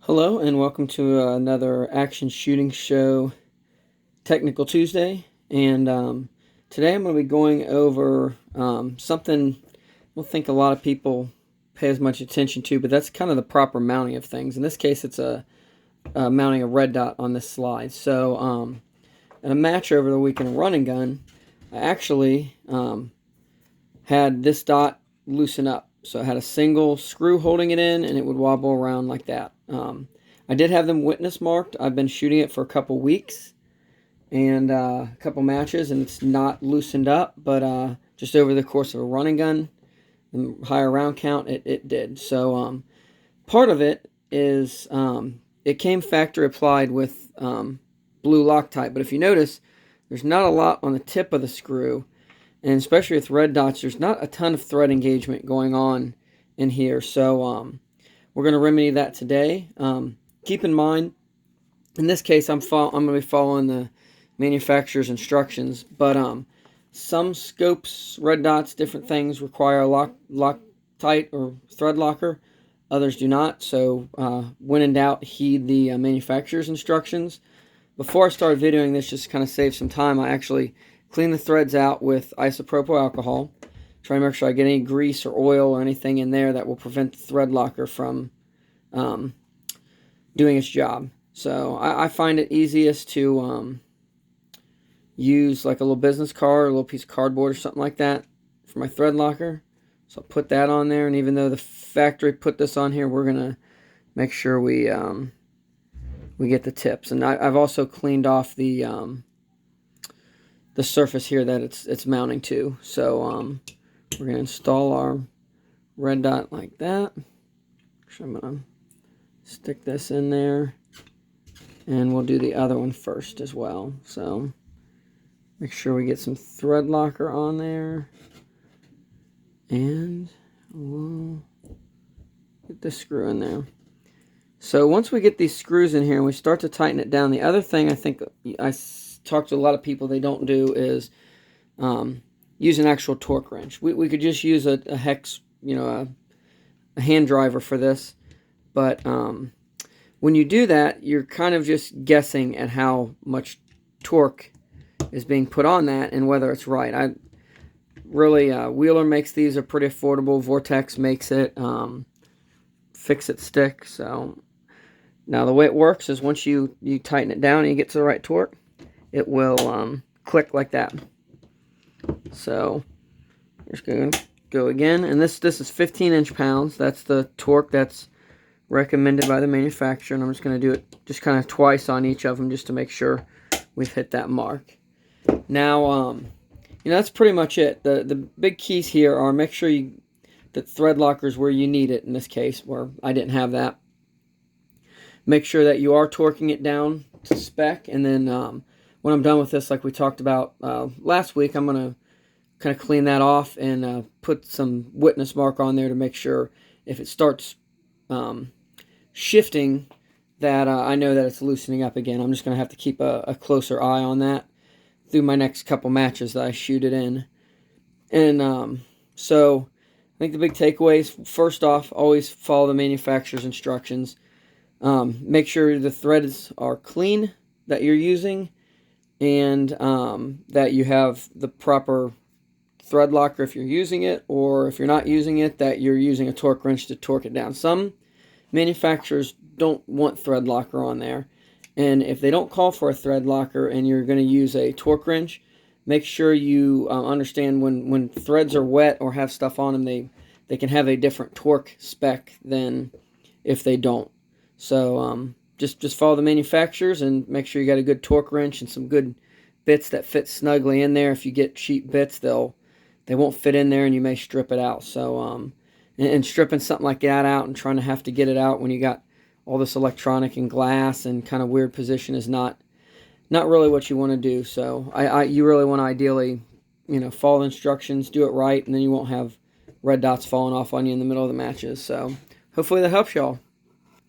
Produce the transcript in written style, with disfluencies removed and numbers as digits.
Hello and welcome to another action shooting show Technical Tuesday, and today I'm going to be going over something I don't think a lot of people pay as much attention to, but that's kind of the proper mounting of things. In this case it's mounting a red dot on this slide. So at a match over the weekend of run and gun, I actually had this dot loosen up. So I had a single screw holding it in, and it would wobble around like that. I did have them witness marked. I've been shooting it for a couple weeks and a couple matches, and it's not loosened up, but just over the course of a running gun, the higher round count, it did. So part of it is it came factory applied with blue Loctite, but if you notice, there's not a lot on the tip of the screw, and especially with red dots, there's not a ton of thread engagement going on in here. So we're going to remedy that today. Keep in mind, in this case, I'm going to be following the manufacturer's instructions, but some scopes, red dots, different things require a Loctite or thread locker. Others do not. So when in doubt, heed the manufacturer's instructions. Before I start videoing this, just kind of save some time, I actually clean the threads out with isopropyl alcohol. Try to make sure I get any grease or oil or anything in there that will prevent the thread locker from doing its job. So I find it easiest to use like a little business card, a little piece of cardboard or something like that for my thread locker. So I'll put that on there, and even though the factory put this on here, we're gonna make sure we get the tips. And I've also cleaned off the surface here that it's mounting to. So we're gonna install our red dot like that. So I'm gonna stick this in there, and we'll do the other one first as well. So make sure we get some thread locker on there, and we'll get this screw in there. So once we get these screws in here and we start to tighten it down, the other thing I think I talk to a lot of people they don't do is use an actual torque wrench. We could just use a hex, a hand driver for this. But when you do that, you're kind of just guessing at how much torque is being put on that and whether it's right. Wheeler makes these are pretty affordable. Vortex makes it. Fix-It stick. So now the way it works is once you tighten it down and you get to the right torque, it will click like that. So just going to go again, and this is 15 inch-pounds. That's the torque that's recommended by the manufacturer, and I'm just going to do it just kind of twice on each of them just to make sure we've hit that mark. Now, that's pretty much it. The big keys here are make sure the thread locker is where you need it. In this case, where I didn't have that. Make sure that you are torquing it down to spec, and then when I'm done with this, like we talked about last week, I'm going to kind of clean that off and put some witness mark on there to make sure if it starts shifting that I know that it's loosening up again. I'm just going to have to keep a closer eye on that through my next couple matches that I shoot it in. And so I think the big takeaways, first off, always follow the manufacturer's instructions. Make sure the threads are clean that you're using, and that you have the proper thread locker if you're using it, or if you're not using it, that you're using a torque wrench to torque it down. Some manufacturers don't want thread locker on there, and if they don't call for a thread locker and you're going to use a torque wrench, make sure you understand when threads are wet or have stuff on them, they can have a different torque spec than if they don't. So just follow the manufacturers and make sure you got a good torque wrench and some good bits that fit snugly in there. If you get cheap bits, they won't fit in there and you may strip it out. So and stripping something like that out and trying to have to get it out when you got all this electronic and glass and kind of weird position is not really what you want to do. So you really want to ideally, follow the instructions, do it right, and then you won't have red dots falling off on you in the middle of the matches. So hopefully that helps y'all.